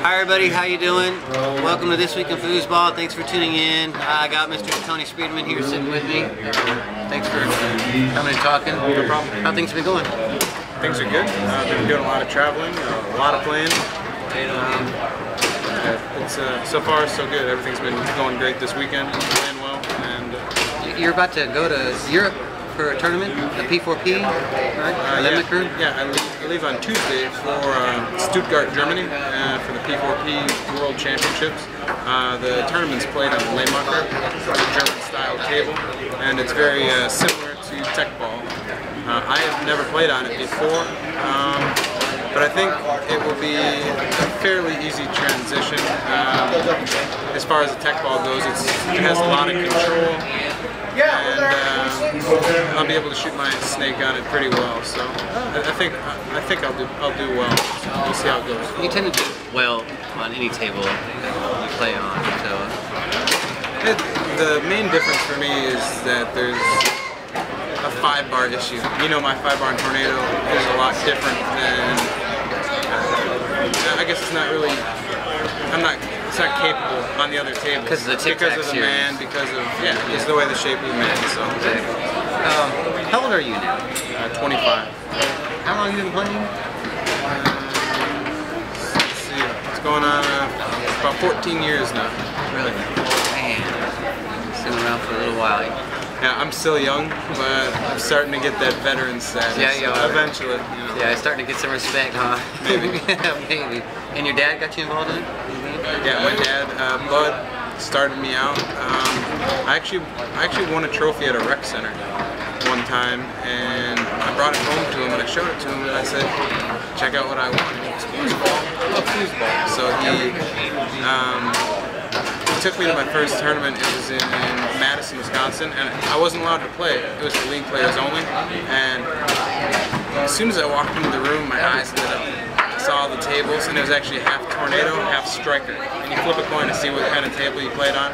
Hi everybody, how you doing? Welcome to This Week in Foosball. Thanks for tuning in. I got Mr. Tony Spredeman here sitting with me. Thanks for coming and talking. No problem. How things been going? Things are good. Been doing a lot of traveling, a lot of playing. It's so far so good. Everything's been going great this weekend. Playing well, and You're about to go to Europe for a tournament, the P4P, right? Yeah, I leave on Tuesday for Stuttgart, Germany, for the P4P World Championships. The tournament's played on Millwaukee, German-style table, and it's very similar to tech ball. I have never played on it before, but I think it will be a fairly easy transition. As far as the tech ball goes, it has a lot of control. And I'll be able to shoot my snake on it pretty well. So I think I'll do well. We'll see how it goes. You tend to do well on any table you play on. So the main difference for me is that there's a 5-bar issue. You know, my 5-bar tornado is a lot different than. I guess it's not really. It's not capable on the other tables. Because of the man, because of just the way the shape of the man. So. How old are you now? 25. How long have you been playing? Let's see, it's going on about 14 years now. Really? Man, it's been around for a little while. Yeah, I'm still young, but I'm starting to get that veteran status. Yeah, eventually. You know. Yeah, it's starting to get some respect, huh? Maybe. Maybe. And your dad got you involved in it? Yeah, my dad, Bud, started me out. I actually won a trophy at a rec center one time, and I brought it home to him and I showed it to him and I said, check out what I won. It's foosball. I love foosball. So he took me to my first tournament. It was in Madison, Wisconsin, and I wasn't allowed to play. It was for league players only. And as soon as I walked into the room, my eyes lit up. I saw the tables, and it was actually half tornado, half striker. And you flip a coin to see what kind of table you played on.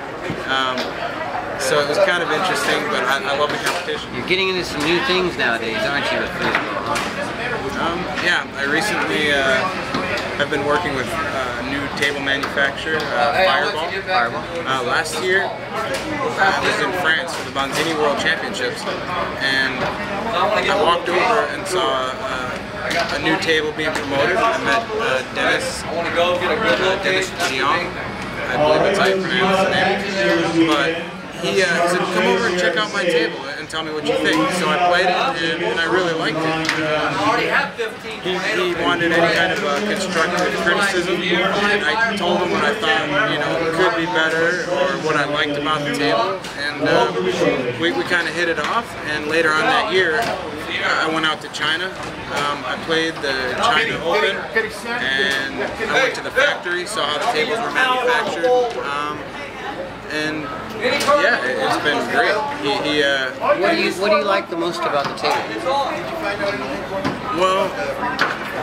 So it was kind of interesting, but I love the competition. You're getting into some new things nowadays, aren't you, with foosball? Yeah, I recently have been working with a new table manufacturer, Fireball. Last year, I was in France for the Bonzini World Championships, and I walked over and saw a new table being promoted. I met Dennis Jeong, I believe that's how you pronounce his name, but he said, come over and check out my table and tell me what you think. So I played it, and I really liked it. He wanted any kind of constructive criticism, and I told him what I thought, could be better, or what I liked about the table, and we kind of hit it off. And later on that year, I went out to China. I played the China Open, and I went to the factory, saw how the tables were manufactured. And yeah, it's been great. What do you like the most about the table? Well,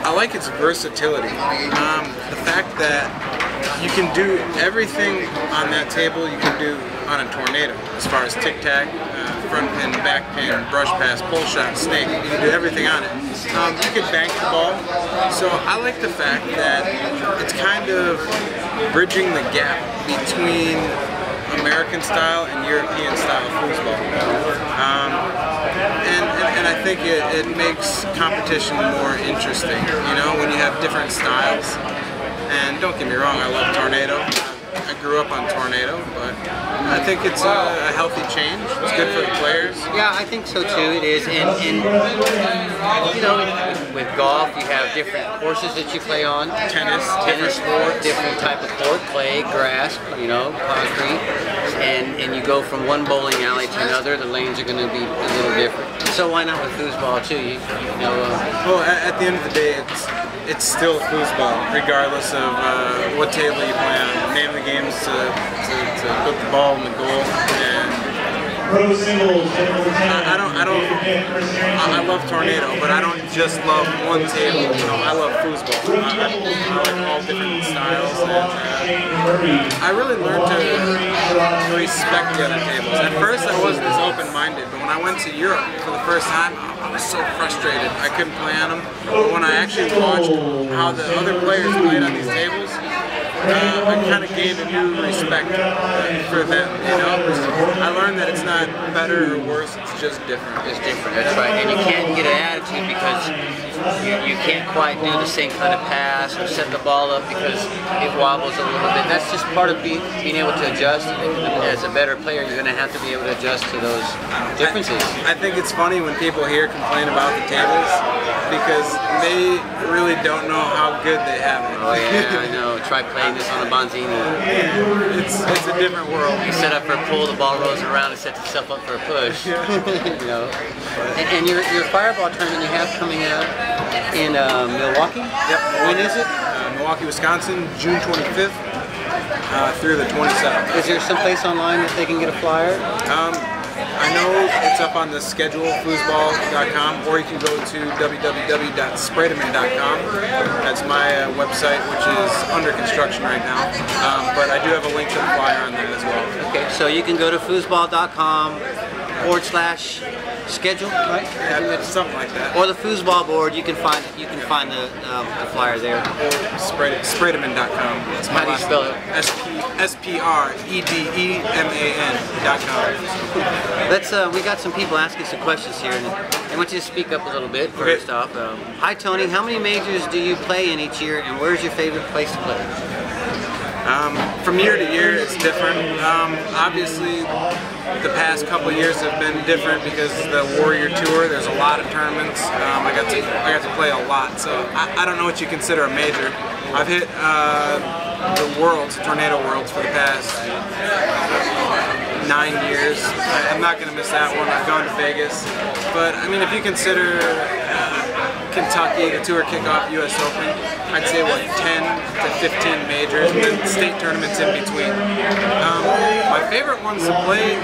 I like its versatility. The fact that you can do everything on that table you can do on a tornado, as far as tic-tac, front pin, back pin, brush pass, pull shot, snake. You can do everything on it. You can bank the ball. So I like the fact that it's kind of bridging the gap between American style and European style foosball. And I think it makes competition more interesting, when you have different styles. And don't get me wrong, I love tornado. I grew up on tornado, but I think it's a healthy change. It's good for the players. Yeah, I think so too. It is, and with golf, you have different courses that you play on. Tennis, different type of court, clay, grass, concrete, and you go from one bowling alley to another. The lanes are going to be a little different. So why not with foosball too? Well, at the end of the day, it's still foosball, regardless of what table you play on. The name of the game is to put the ball in the goal. And I love tornado, but I don't just love one table. I love foosball. I like all different styles, and I really learned to respect the other tables. At first, I wasn't as open-minded, but when I went to Europe for the first time, I was so frustrated. I couldn't play on them. But when I actually watched how the other players played on these tables, I kind of gained a new respect for them. You know, I learned that it's not better or worse; it's just different. It's different. That's right. And you can't get an attitude because you can't quite do the same kind of pass or set the ball up because it wobbles a little bit. That's just part of being able to adjust. As a better player, you're going to have to be able to adjust to those differences. I think it's funny when people here complain about the tables because they really don't know how good they have it. Oh yeah, I know. Try playing this on a Bonzini. It's a different world. You set up for a pull, the ball rolls around, and sets itself up for a push. You know. And your Fireball tournament you have coming out in Milwaukee? Yep. When is it? Milwaukee, Wisconsin, June 25th through the 27th. Is there some place online that they can get a flyer? I know it's up on the schedule, foosball.com, or you can go to www.spredeman.com. That's my website, which is under construction right now. But I do have a link to the flyer on that as well. Okay, so you can go to foosball.com/schedule, right? Yeah, something like that. Or the Foosball board. You can find the flyer there. Spredeman.com. That's my How do you spell it? Spredeman.com. Let's. We got some people asking some questions here, and I want you to speak up a little bit first off. Hi Tony, how many majors do you play in each year, and where's your favorite place to play? From year to year, it's different. Obviously, the past couple years have been different because the Warrior Tour. There's a lot of tournaments. I got to play a lot, so I don't know what you consider a major. I've hit the Worlds, Tornado Worlds, for the past 9 years. I'm not going to miss that one. I've gone to Vegas, but I mean, if you consider Kentucky, the Tour Kickoff US Open, I'd say what, 10 to 15 majors, and then state tournaments in between. My favorite ones to play,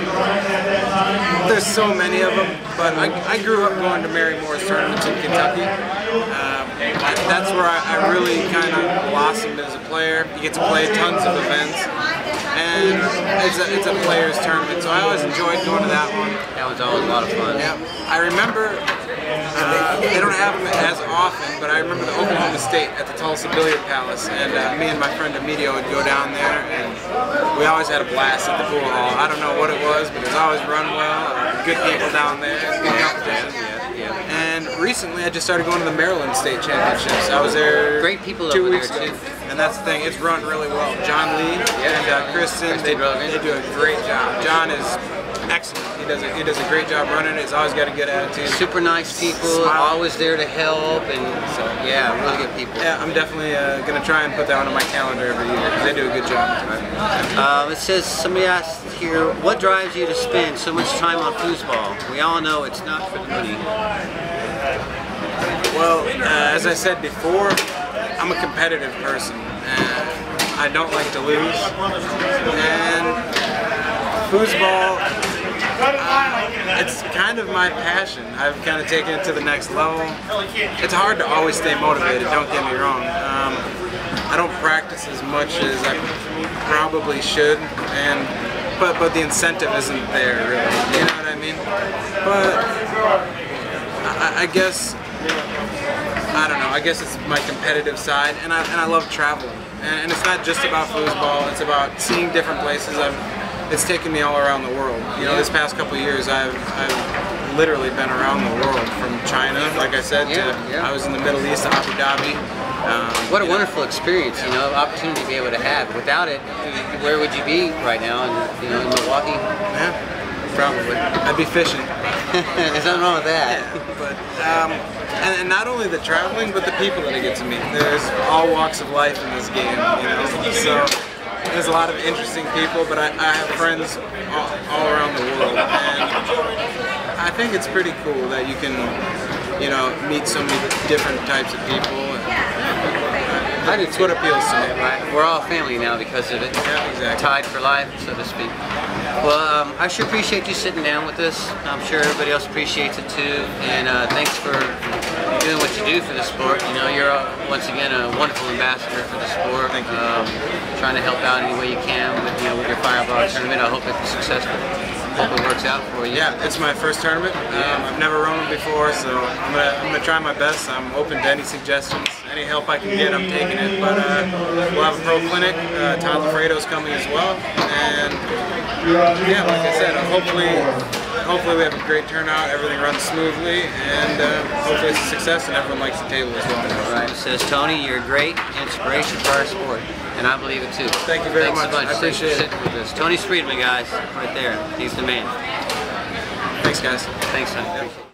there's so many of them, but I grew up going to Mary Moore's tournaments in Kentucky. That's where I really kind of blossomed as a player. You get to play tons of events, and it's a players tournament, so I always enjoyed going to that one. That was always a lot of fun. Yeah, I remember. They don't have them as often, but I remember the Oklahoma State at the Tulsa Billiard Palace, and me and my friend Emilio would go down there, and we always had a blast at the pool hall. I don't know what it was, but it was always run well, good people down there, good competition. And recently I just started going to the Maryland State Championships. I was there Great people 2 over weeks there ago. too. And that's the thing, it's run really well. John Lee and Kristen, they do a great job. John is excellent. He does a great job running it. He's always got a good attitude. Super nice people, always there to help, and so yeah, really good people. Yeah, I'm definitely going to try and put that one on my calendar every year because they do a good job. It says, somebody asked here, what drives you to spend so much time on foosball? We all know it's not for the money. Well, as I said before, I'm a competitive person. I don't like to lose. And foosball, it's kind of my passion. I've kind of taken it to the next level. It's hard to always stay motivated, don't get me wrong. I don't practice as much as I probably should, but the incentive isn't there really, you know what I mean? But I guess, I don't know, I guess it's my competitive side, and I love traveling. And it's not just about foosball, it's about seeing different places. It's taken me all around the world. You know, this past couple of years, I've literally been around the world, from China, like I said, to I was in the Middle East, to Abu Dhabi. What a wonderful experience, you know, opportunity to be able to have. Without it, where would you be right now? In Milwaukee? Yeah, probably. I'd be fishing. There's nothing wrong with that. Yeah, but and not only the traveling, but the people that I get to meet. There's all walks of life in this game, you know. So there's a lot of interesting people, but I have friends all around the world, and I think it's pretty cool that you can, you know, meet so many different types of people. That's what appeals to me. Right? We're all family now because of it. Yeah, exactly. Tied for life, so to speak. Well, I sure appreciate you sitting down with us. I'm sure everybody else appreciates it too. And thanks for doing what you do for the sport. You know, you're once again a wonderful ambassador for the sport. Thank you. Trying to help out any way you can with your Fireball tournament. I hope it's successful. Hope it works out for you. Yeah, it's my first tournament. I've never run one before, so I'm gonna try my best. I'm open to any suggestions, any help I can get. I'm taking it. But we'll have a pro clinic. Todd Lafredo's coming as well, and yeah, like I said, hopefully we have a great turnout. Everything runs smoothly, and hopefully it's a success, and everyone likes the table as well. Right. Says Tony, you're a great inspiration for our sport, and I believe it too. Thank you very much. So much. I appreciate it. With us. Tony Spredeman, guys, right there. He's the man. Thanks, guys. Thanks, son.